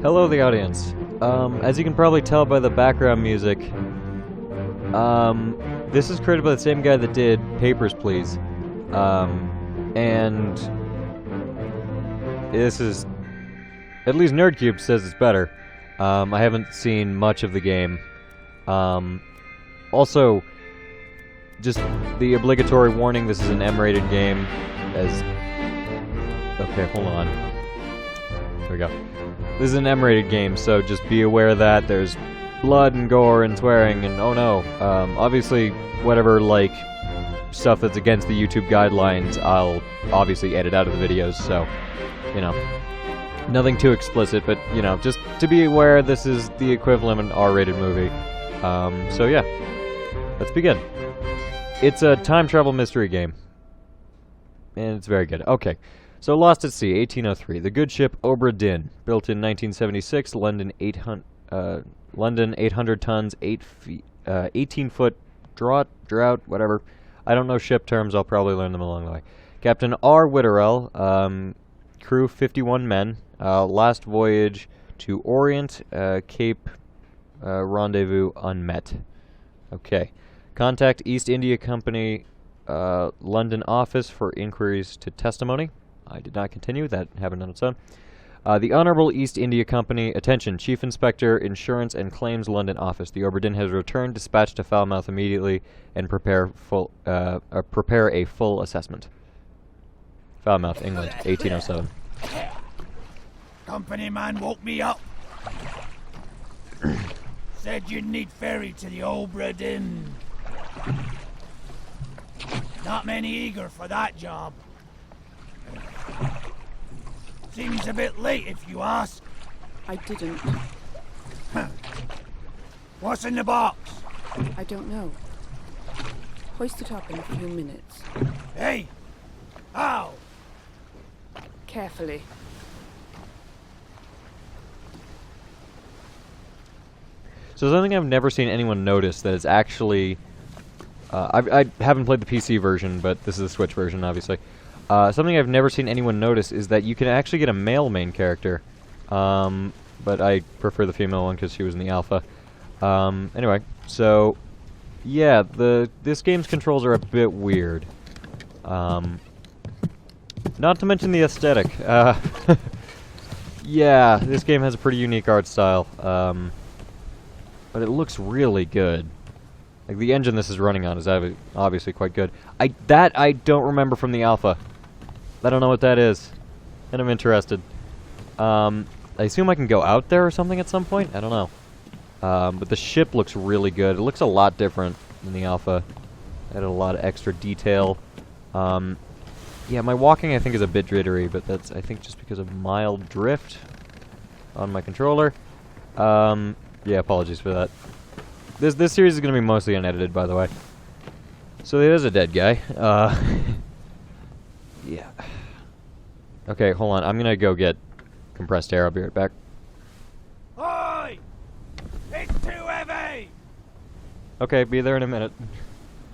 Hello, the audience. As you can probably tell by the background music, this is created by the same guy that did Papers, Please. And this is, at least NerdCube says it's better. I haven't seen much of the game. Also, just the obligatory warning, this is an M-rated game, okay, hold on. There we go. This is an M-rated game, so just be aware that there's blood and gore and swearing and oh no. Obviously, whatever, like, stuff that's against the YouTube guidelines, I'll obviously edit out of the videos, so, you know. Nothing too explicit, but, you know, just to be aware this is the equivalent of an R-rated movie. So yeah, let's begin. It's a time travel mystery game. And it's very good. Okay. So, Lost at Sea, 1803. The good ship Obra Dinn, built in 1976, London 800 tons, 18-foot drought, whatever. I don't know ship terms, I'll probably learn them along the way. Captain R. Witterell, crew 51 men, last voyage to Orient, Cape Rendezvous unmet. Okay. Contact East India Company, London office for inquiries to testimony. I did not continue, that happened on its own. The Honorable East India Company, attention, Chief Inspector, Insurance and Claims, London Office. The Obra Dinn has returned, dispatched to Falmouth immediately, and prepare a full assessment. Falmouth, England, 1807. Company man woke me up. Said you'd need ferry to the Obra Dinn. Not many eager for that job. Seems a bit late if you ask. I didn't. What's in the box? I don't know. Hoist it up in a few minutes. Hey! How? Carefully. So something I've never seen anyone notice that is actually... I haven't played the PC version, but this is the Switch version, obviously. Something I've never seen anyone notice is that you can actually get a male main character. But I prefer the female one because she was in the alpha. Anyway, so... Yeah, this game's controls are a bit weird. Not to mention the aesthetic. Yeah, this game has a pretty unique art style. But it looks really good. Like, the engine this is running on is obviously quite good. I don't remember from the alpha. I don't know what that is. And I'm interested. I assume I can go out there or something at some point? I don't know. But the ship looks really good. It looks a lot different than the alpha. Added a lot of extra detail. Yeah, my walking I think is a bit jittery, but that's I think just because of mild drift on my controller. Yeah, apologies for that. This series is going to be mostly unedited, by the way. So there's a dead guy. Yeah. Okay, hold on. I'm going to go get compressed air. I'll be right back. Oi! It's too heavy! Okay, be there in a minute.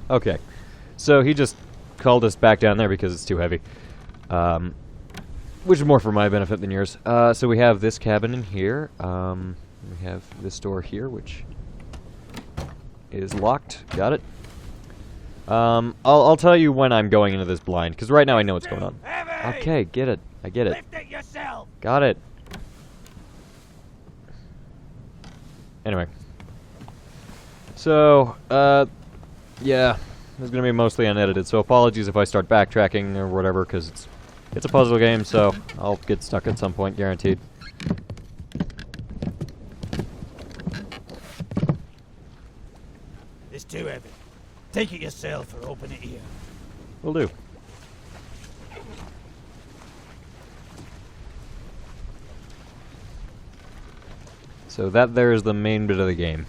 Okay. So he just called us back down there because it's too heavy. Which is more for my benefit than yours. So we have this cabin in here. We have this door here, which is locked. Got it. I'll tell you when I'm going into this blind, because right now I know what's going on. Okay, get it. I get it. Lift it yourself. Got it. Anyway. So, yeah, this is going to be mostly unedited, so apologies if I start backtracking or whatever, because it's a puzzle game, so I'll get stuck at some point, guaranteed. It's too heavy. Take it yourself or open it here. Will do. So that there is the main bit of the game.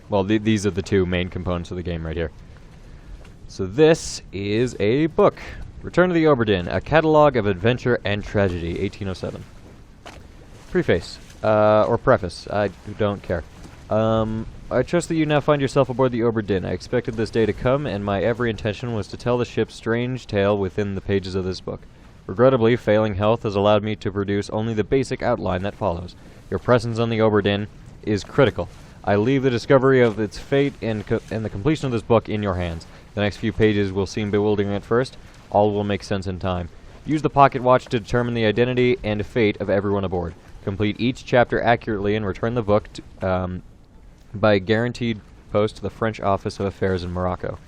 Well, these are the two main components of the game right here. So this is a book. Return to the Obra Dinn, a catalog of adventure and tragedy, 1807. Preface. Or preface. I don't care. I trust that you now find yourself aboard the Obra Dinn. I expected this day to come, and my every intention was to tell the ship's strange tale within the pages of this book. Regrettably, failing health has allowed me to produce only the basic outline that follows. Your presence on the Obra Dinn is critical. I leave the discovery of its fate and the completion of this book in your hands. The next few pages will seem bewildering at first. All will make sense in time. Use the pocket watch to determine the identity and fate of everyone aboard. Complete each chapter accurately and return the book by guaranteed post to the French Office of Affairs in Morocco.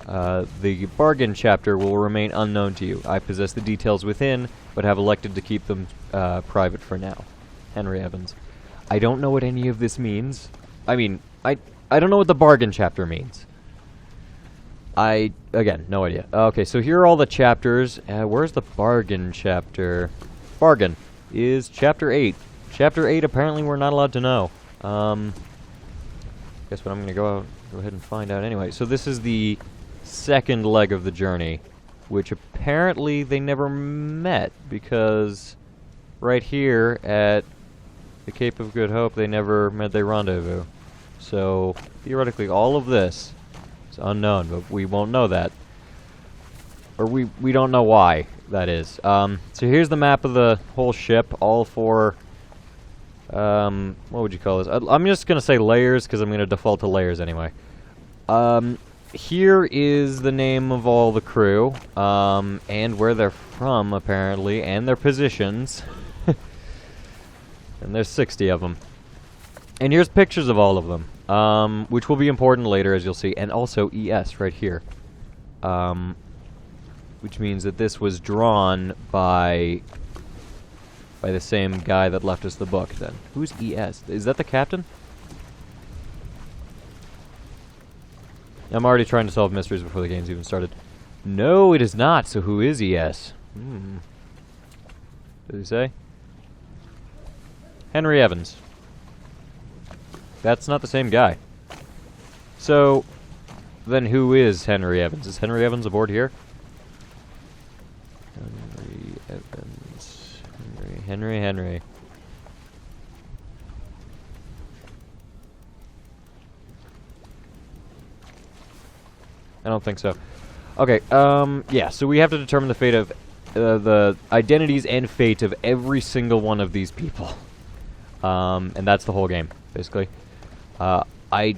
The bargain chapter will remain unknown to you. I possess the details within, but have elected to keep them private for now. Henry Evans. I don't know what any of this means. I mean, I don't know what the bargain chapter means. Again, no idea. Okay, so here are all the chapters. Where's the bargain chapter? Bargain is chapter 8. Chapter 8, apparently we're not allowed to know. Guess what, I'm gonna go ahead and find out anyway. So this is the second leg of the journey, which apparently they never met, because right here at the Cape of Good Hope they never met their rendezvous. So theoretically all of this is unknown, but we won't know that. Or we don't know why that is. So here's the map of the whole ship, all four, what would you call this? I'm just gonna say layers, because I'm gonna default to layers anyway. Here is the name of all the crew, and where they're from, apparently, and their positions. And there's 60 of them. And here's pictures of all of them, which will be important later, as you'll see. And also ES right here. Which means that this was drawn by the same guy that left us the book, then. Who's ES? Is that the captain? I'm already trying to solve mysteries before the game's even started. No, it is not. So who is ES? Did he say? Henry Evans. That's not the same guy. So, then who is Henry Evans? Is Henry Evans aboard here? Henry Evans. Henry. I don't think so. Okay, yeah, so we have to determine the fate of, the identities and fate of every single one of these people. And that's the whole game, basically. I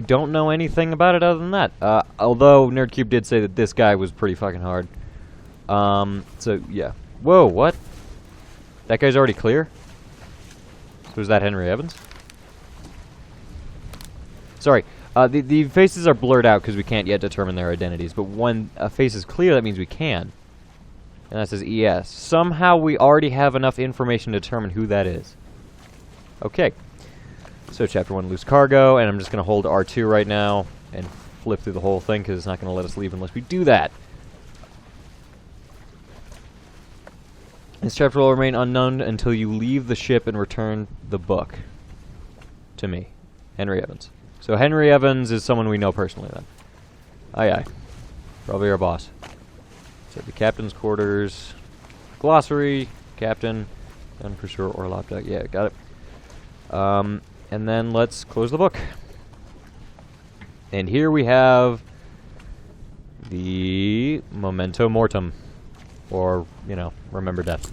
don't know anything about it other than that. Although NerdCube did say that this guy was pretty fucking hard. So, yeah. Whoa, what? That guy's already clear? So is that Henry Evans? Sorry. The faces are blurred out because we can't yet determine their identities. But when a face is clear, that means we can. And that says ES. Somehow we already have enough information to determine who that is. Okay. So chapter 1, loose cargo. And I'm just going to hold R2 right now and flip through the whole thing because it's not going to let us leave unless we do that. This chapter will remain unknown until you leave the ship and return the book to me. Henry Evans. So Henry Evans is someone we know personally then. Aye aye. Probably our boss. So the captain's quarters. Glossary. Captain. Done for sure. Or laptop. Yeah, got it. And then let's close the book. And here we have the Memento Mortem. Or, you know, remember death.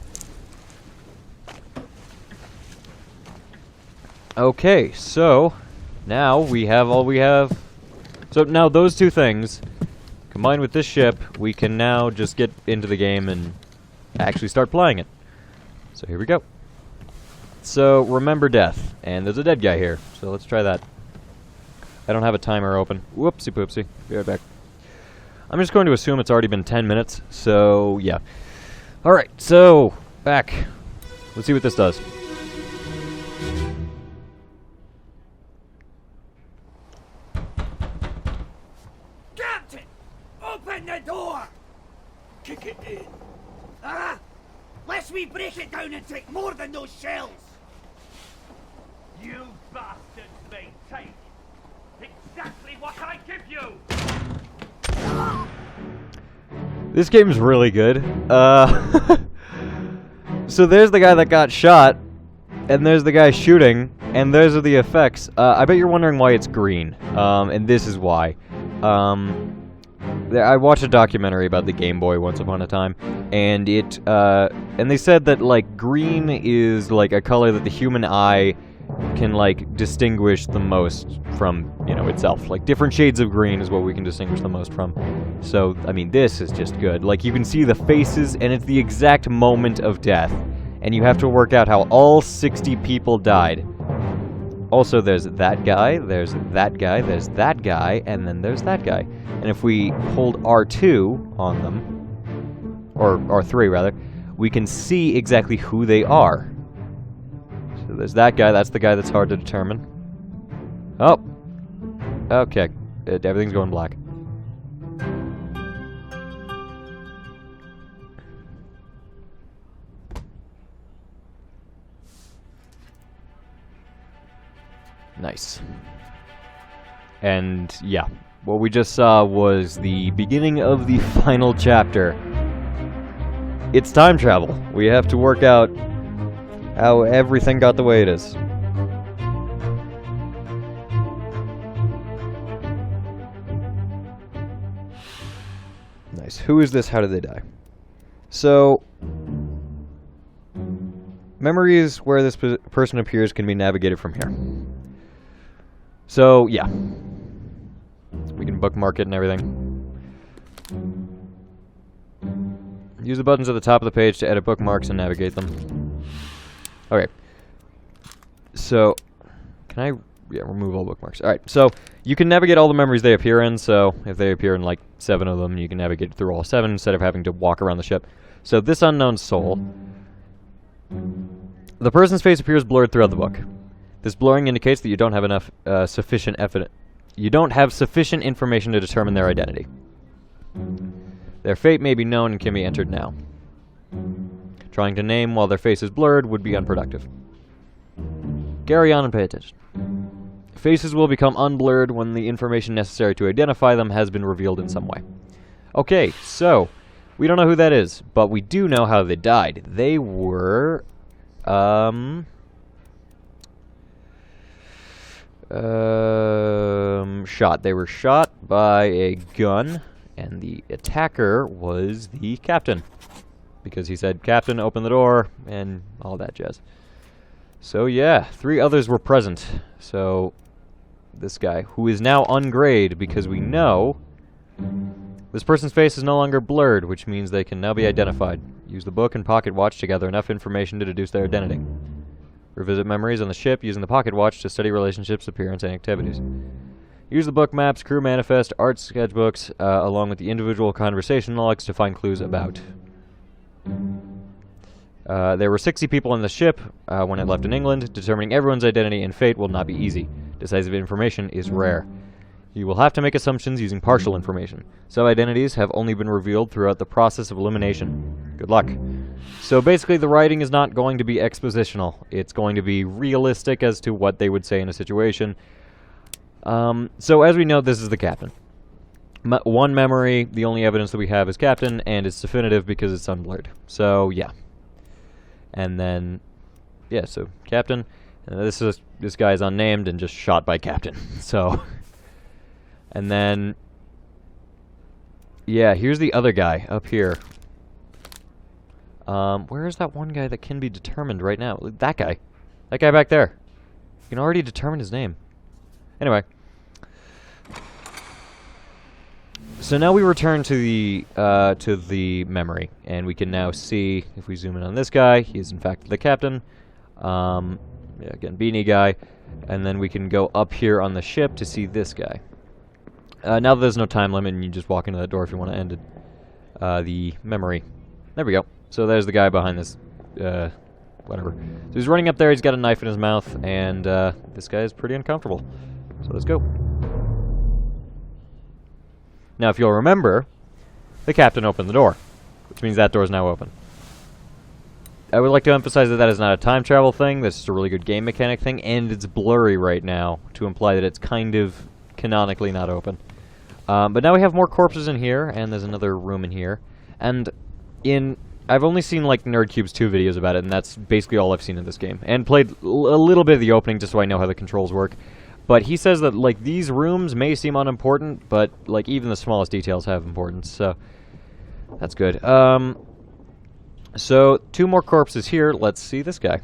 Okay, so now we have all we have. So now those two things, combined with this ship, we can now just get into the game and actually start playing it. So here we go. So remember death, and there's a dead guy here, so let's try that. I don't have a timer open. Whoopsie poopsie. Be right back. I'm just going to assume it's already been 10 minutes, so yeah. Alright, so, back. Let's see what this does. Captain! Open the door! Kick it in. Lest we break it down and take more than those shells! You bastards may take exactly what I give you! This game's really good. So there's the guy that got shot, and there's the guy shooting, and those are the effects. I bet you're wondering why it's green, and this is why. I watched a documentary about the Game Boy once upon a time, and and they said that, like, green is, like, a color that the human eye can, like, distinguish the most from, you know, itself. Like, different shades of green is what we can distinguish the most from. So, I mean, this is just good. Like, you can see the faces, and it's the exact moment of death. And you have to work out how all 60 people died. Also, there's that guy, there's that guy, there's that guy, and then there's that guy. And if we hold R2 on them, or R3 rather, we can see exactly who they are. So there's that guy, that's the guy that's hard to determine. Oh! Okay, everything's going black. Nice. And, yeah. What we just saw was the beginning of the final chapter. It's time travel. We have to work out how everything got the way it is. Nice. Who is this? How did they die? So, memories where this person appears can be navigated from here. So, yeah. We can bookmark it and everything. Use the buttons at the top of the page to edit bookmarks and navigate them. Okay. So, can I... Yeah, remove all bookmarks. Alright, so you can navigate all the memories they appear in, so if they appear in like 7 of them, you can navigate through all 7 instead of having to walk around the ship. So, this unknown soul... The person's face appears blurred throughout the book. This blurring indicates that you don't have enough sufficient information to determine their identity. Their fate may be known and can be entered now. Trying to name while their face is blurred would be unproductive. Carry on and pay attention. Faces will become unblurred when the information necessary to identify them has been revealed in some way. Okay, so, we don't know who that is, but we do know how they died. They were... shot. They were shot by a gun, and the attacker was the captain. Because he said, "Captain, open the door," and all that jazz. So yeah, 3 others were present. So, this guy, who is now ungrayed because we know this person's face is no longer blurred, which means they can now be identified. Use the book and pocket watch to gather enough information to deduce their identity. Revisit memories on the ship using the pocket watch to study relationships, appearance, and activities. Use the book maps, crew manifest, art sketchbooks, along with the individual conversation logs to find clues about. There were 60 people on the ship when it left in England. Determining everyone's identity and fate will not be easy. Decisive information is rare. You will have to make assumptions using partial information. Some identities have only been revealed throughout the process of elimination. Good luck. So basically the writing is not going to be expositional. It's going to be realistic as to what they would say in a situation. So as we know, this is the captain. One memory, the only evidence that we have is captain, and it's definitive because it's unblurred. So yeah. And then, yeah, so captain. This guy is unnamed and just shot by captain. So... And then, yeah, here's the other guy up here. Where is that one guy that can be determined right now? That guy. That guy back there. You can already determine his name. Anyway. So now we return to the memory, and we can now see, if we zoom in on this guy, he is in fact the captain. Yeah, again, beanie guy. And then we can go up here on the ship to see this guy. Now that there's no time limit, and you just walk into that door if you want to end the memory. There we go. So there's the guy behind this, whatever. So he's running up there, he's got a knife in his mouth, and this guy is pretty uncomfortable. So let's go. Now, if you'll remember, the captain opened the door, which means that door is now open. I would like to emphasize that that is not a time travel thing, that's just a really good game mechanic thing, and it's blurry right now to imply that it's kind of canonically not open. But now we have more corpses in here, and there's another room in here. And I've only seen like NerdCube's 2 videos about it, and that's basically all I've seen in this game. And played a little bit of the opening just so I know how the controls work. But he says that, like, these rooms may seem unimportant, but, like, even the smallest details have importance, so that's good. So, 2 more corpses here. Let's see this guy.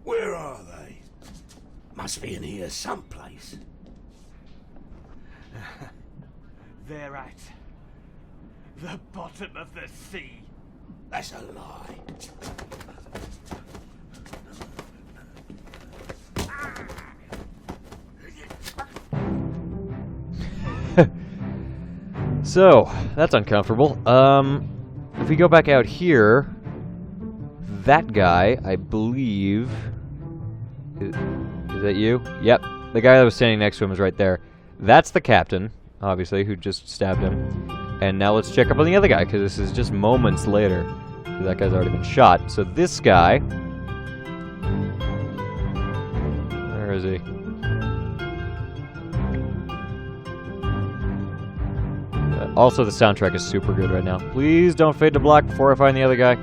Where are they? Must be in here someplace. They're at the bottom of the sea. That's a lie. So, that's uncomfortable. If we go back out here, that guy, I believe... Is that you? Yep. The guy that was standing next to him is right there. That's the captain, obviously, who just stabbed him. And now let's check up on the other guy, because this is just moments later. That guy's already been shot. So this guy... Where is he? Also, the soundtrack is super good right now. Please don't fade to black before I find the other guy.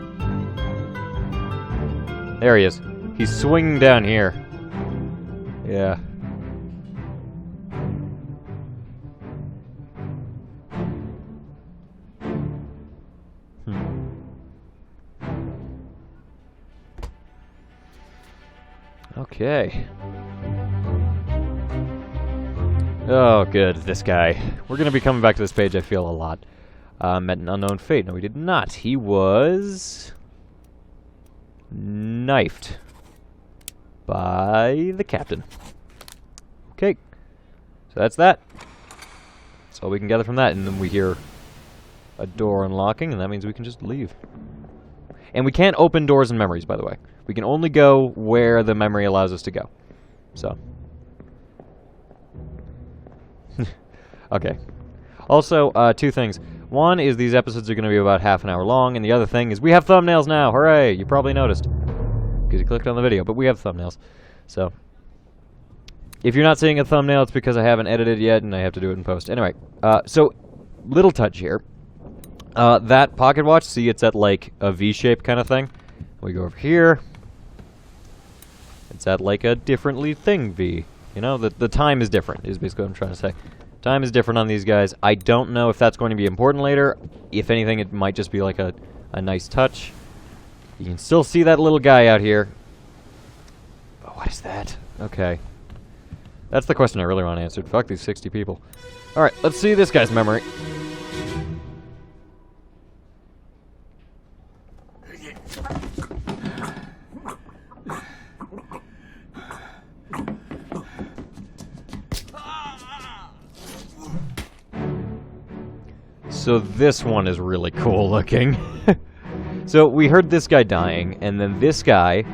There he is. He's swinging down here. Yeah. Okay. Oh, good. This guy. We're going to be coming back to this page, I feel, a lot. Met an unknown fate. No, he did not. He was... knifed. By the captain. Okay. So that's that. That's all we can gather from that. And then we hear a door unlocking, and that means we can just leave. And we can't open doors in memories, by the way. We can only go where the memory allows us to go. So... Okay. Also, 2 things. One is these episodes are going to be about half an hour long, and the other thing is we have thumbnails now. Hooray! You probably noticed because you clicked on the video, but we have thumbnails. So, if you're not seeing a thumbnail, it's because I haven't edited yet, and I have to do it in post. Anyway, so little touch here. That pocket watch, see, it's at like a V-shape kind of thing. We go over here. It's at like a differently thing V. You know, the time is different, is basically what I'm trying to say. Time is different on these guys. I don't know if that's going to be important later. If anything, it might just be like a nice touch. You can still see that little guy out here. Oh, what is that? Okay. That's the question I really want answered. Fuck these 60 people. Alright, let's see this guy's memory. So this one is really cool looking. So we heard this guy dying, and then this guy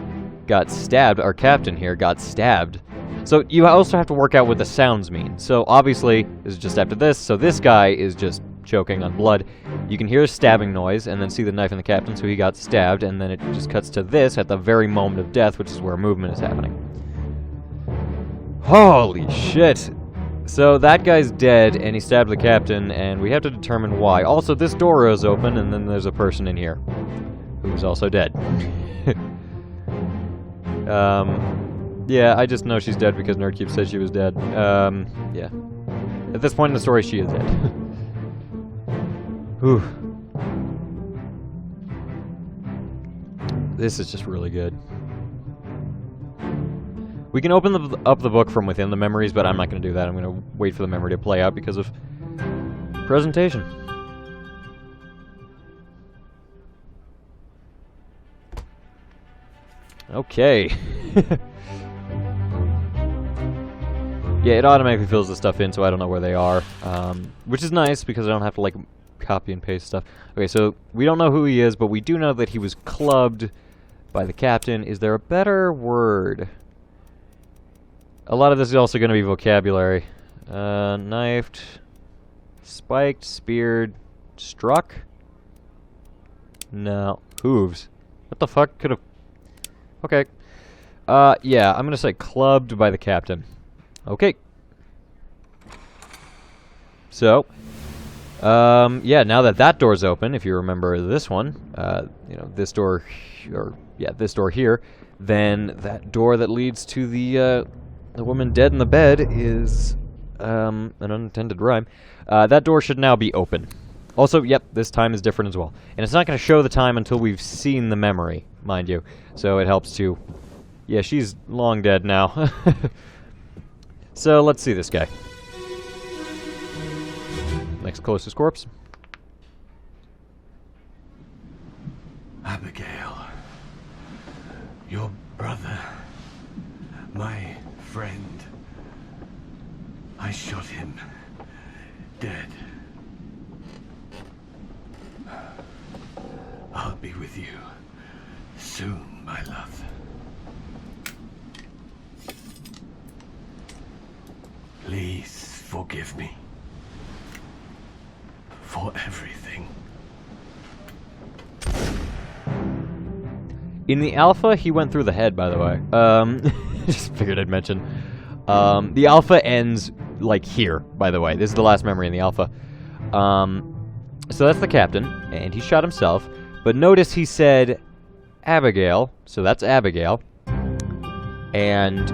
got stabbed. Our captain here got stabbed. So you also have to work out what the sounds mean. So obviously, this is just after this, so this guy is just choking on blood. You can hear a stabbing noise, and then see the knife in the captain, so he got stabbed, and then it just cuts to this at the very moment of death, which is where movement is happening. Holy shit! So that guy's dead, and he stabbed the captain, and we have to determine why. Also, this door is open, and then there's a person in here who's also dead. Yeah, I just know she's dead because Nerdcube said she was dead. Yeah. At this point in the story, she is dead. Whew. This is just really good. We can open up the book from within the memories, but I'm not going to do that. I'm going to wait for the memory to play out because of presentation. Okay. Yeah, it automatically fills the stuff in, so I don't know where they are. Which is nice, because I don't have to, like, copy and paste stuff. Okay, so we don't know who he is, but we do know that he was clubbed by the captain. Is there a better word? A lot of this is also going to be vocabulary. Knifed, spiked, speared, struck? No. Hooves. What the fuck could have... Okay. Yeah, I'm going to say clubbed by the captain. Okay. So, Yeah, now that that door's open, if you remember this one, you know, this door, this door here, then that door that leads to the woman dead in the bed is, an unintended rhyme. That door should now be open. Also, yep, this time is different as well. And it's not going to show the time until we've seen the memory, mind you. So it helps to... Yeah, she's long dead now. So, let's see this guy. Next closest corpse. Abigail, your brother, my friend, I shot him dead. I'll be with you soon, my love. Please forgive me for everything. In the alpha, he went through the head, by the way. Just figured I'd mention. The alpha ends, like, here, by the way. This is the last memory in the alpha. So that's the captain, and he shot himself. But notice he said Abigail, so that's Abigail. And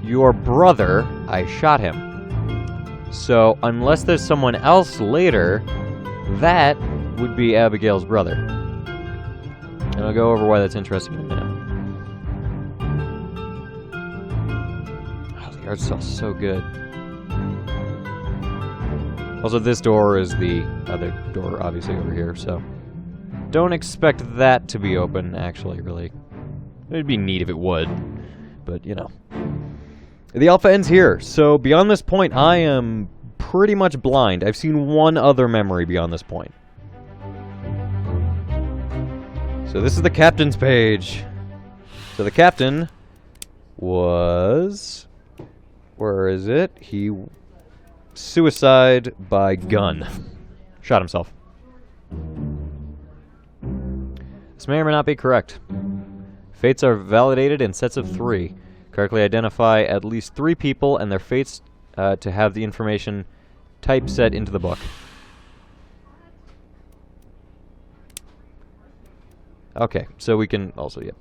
your brother, I shot him. So, unless there's someone else later, that would be Abigail's brother. And I'll go over why that's interesting in a minute. Oh, the art style's so good. Also, this door is the other door, obviously, over here, so... Don't expect that to be open, actually, really. It'd be neat if it would, but, you know. The alpha ends here, so beyond this point, I am pretty much blind. I've seen one other memory beyond this point. So this is the captain's page. So the captain was... Where is it? He... Suicide by gun. Shot himself. This may or may not be correct. Fates are validated in sets of 3. Correctly identify at least 3 people and their fates to have the information typeset into the book. Okay, so we can also, yeah.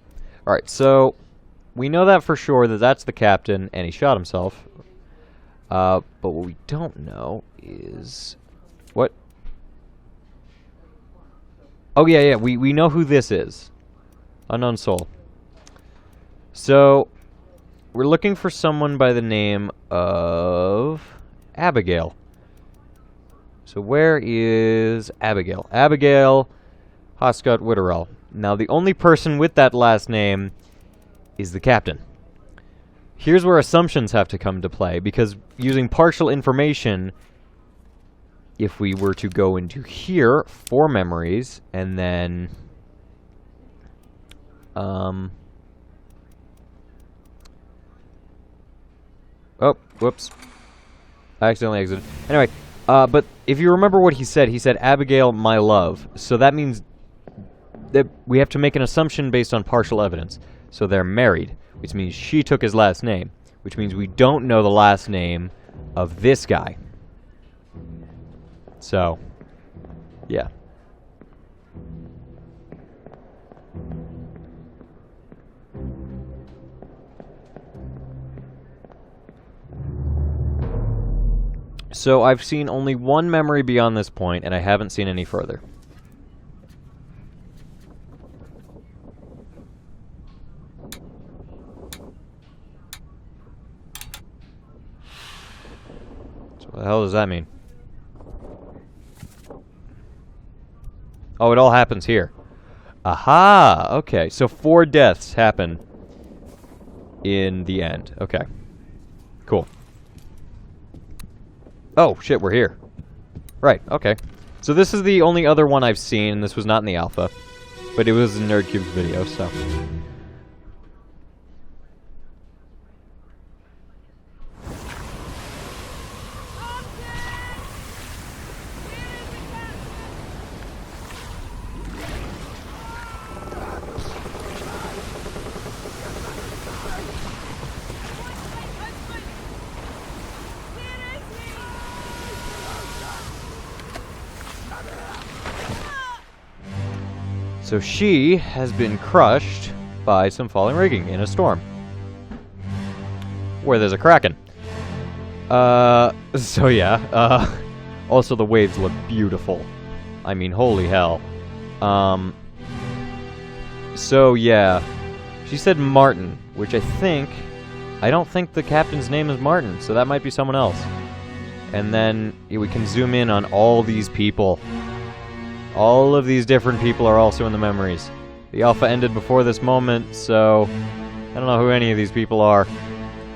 Alright, so we know that for sure that that's the captain and he shot himself. But what we don't know is... What? Oh, yeah, we know who this is. Unknown soul. So, we're looking for someone by the name of Abigail. So where is Abigail? Abigail Hoscott Witterell. Now, the only person with that last name is the captain. Here's where assumptions have to come to play, because using partial information, if we were to go into here, 4 memories, and then... Oh, whoops. I accidentally exited. Anyway, but if you remember what he said Abigail, my love. So that means that we have to make an assumption based on partial evidence. So they're married, which means she took his last name, which means we don't know the last name of this guy. So, yeah. So I've seen only one memory beyond this point, and I haven't seen any further. So what the hell does that mean? Oh, it all happens here. Aha! Okay, so 4 deaths happen in the end. Okay. Cool. Oh, shit, we're here. Right, okay. So this is the only other one I've seen, and this was not in the alpha. But it was in NerdCube's video, so... So she has been crushed by some falling rigging in a storm. Where there's a kraken. So yeah, also the waves look beautiful. I mean, holy hell. So yeah, she said Martin, which I don't think the captain's name is Martin, so that might be someone else. And then we can zoom in on all these people. All of these different people are also in the memories. The alpha ended before this moment, so I don't know who any of these people are.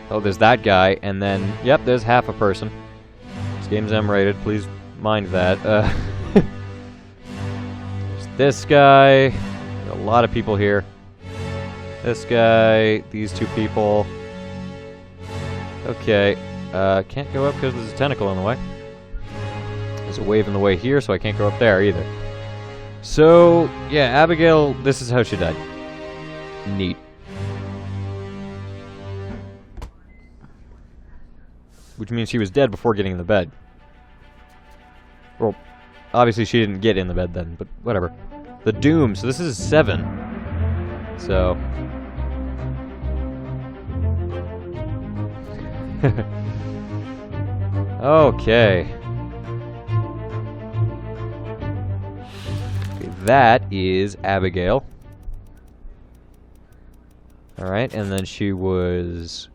Oh, there's that guy, and then, yep, there's half a person. This game's M-rated, please mind that. There's this guy. A lot of people here. This guy, these two people. Okay, can't go up because there's a tentacle in the way. There's a wave in the way here, so I can't go up there either. So, yeah, Abigail, this is how she died. Neat. Which means she was dead before getting in the bed. Well, obviously she didn't get in the bed then, but whatever. The Doom, so this is 7. So... okay. That is Abigail. Alright, and then she was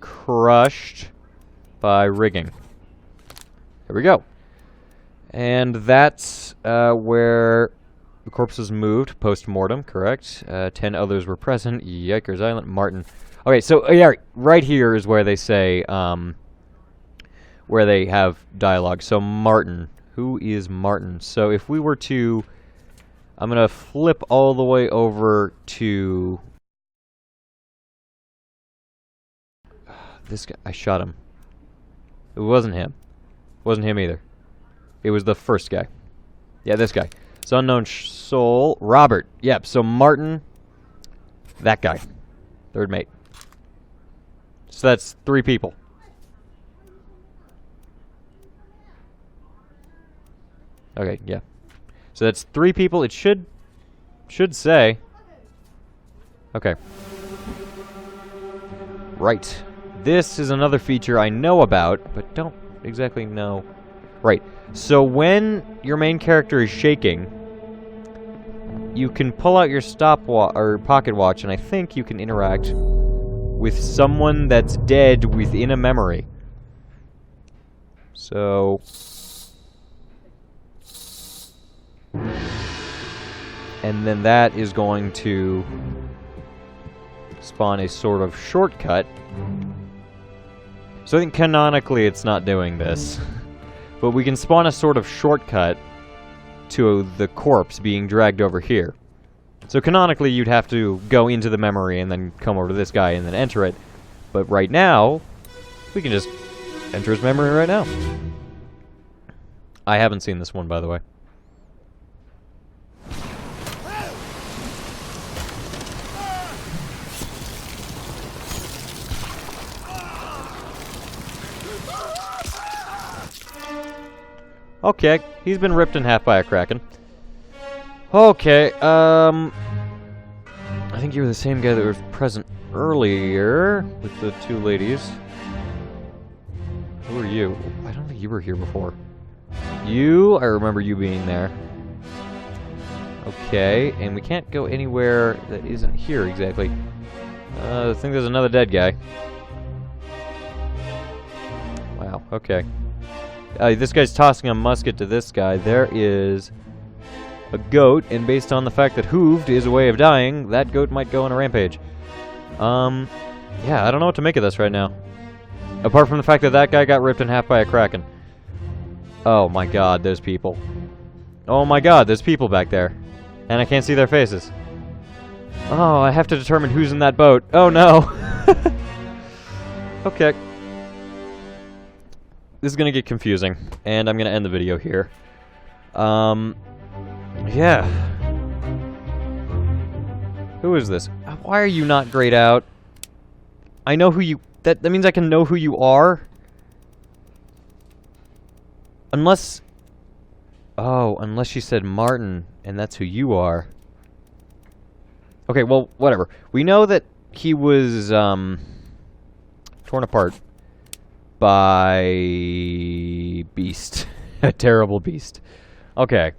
crushed by rigging. There we go. And that's where the corpse was moved post-mortem, correct? 10 others were present. Yikers Island. Martin. Okay, so yeah, right here is where they say, where they have dialogue. So Martin. Who is Martin? So if we were to... I'm going to flip all the way over to... this guy. I shot him. It wasn't him. It wasn't him either. It was the first guy. Yeah, this guy. It's unknown soul. Robert. Yep, so Martin. That guy. Third mate. So that's 3 people. Okay, yeah. So that's 3 people. It should say. Okay. Right. This is another feature I know about, but don't exactly know. Right. So when your main character is shaking, you can pull out your stopwatch or pocket watch, and I think you can interact with someone that's dead within a memory. So... and then that is going to spawn a sort of shortcut. So I think canonically it's not doing this. But we can spawn a sort of shortcut to the corpse being dragged over here. So canonically you'd have to go into the memory and then come over to this guy and then enter it. But right now, we can just enter his memory right now. I haven't seen this one, by the way. Okay, he's been ripped in half by a kraken. Okay, I think you were the same guy that was present earlier with the 2 ladies. Who are you? I don't think you were here before. You, I remember you being there. Okay, and we can't go anywhere that isn't here exactly. I think there's another dead guy. Wow, okay. This guy's tossing a musket to this guy. There is a goat, and based on the fact that hooved is a way of dying, that goat might go on a rampage. Yeah, I don't know what to make of this right now. Apart from the fact that that guy got ripped in half by a kraken. Oh my god, there's people. Oh my god, there's people back there. And I can't see their faces. Oh, I have to determine who's in that boat. Oh no! Okay. This is gonna get confusing, and I'm gonna end the video here. Yeah. Who is this? Why are you not grayed out? I know who you... That means I can know who you are? Unless... Oh, unless she said Martin, and that's who you are. Okay, well, whatever. We know that he was, torn apart by beast. A terrible beast. Okay.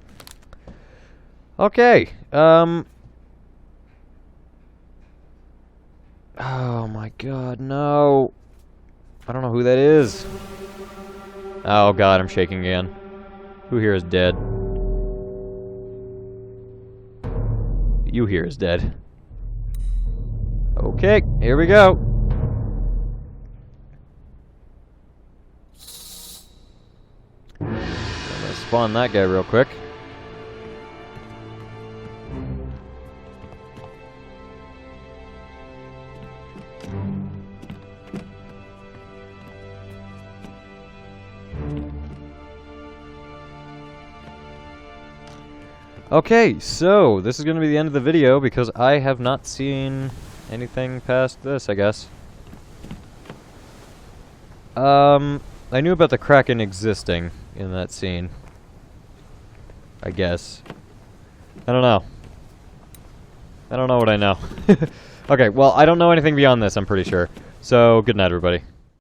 Okay, oh my god, no. I don't know who that is. Oh god, I'm shaking again. Who here is dead? You here is dead. Okay, here we go. I'm gonna spawn that guy real quick. Okay, so this is going to be the end of the video because I have not seen anything past this, I guess. I knew about the Kraken existing in that scene. I guess. I don't know. I don't know what I know. Okay, well, I don't know anything beyond this, I'm pretty sure. So, good night, everybody.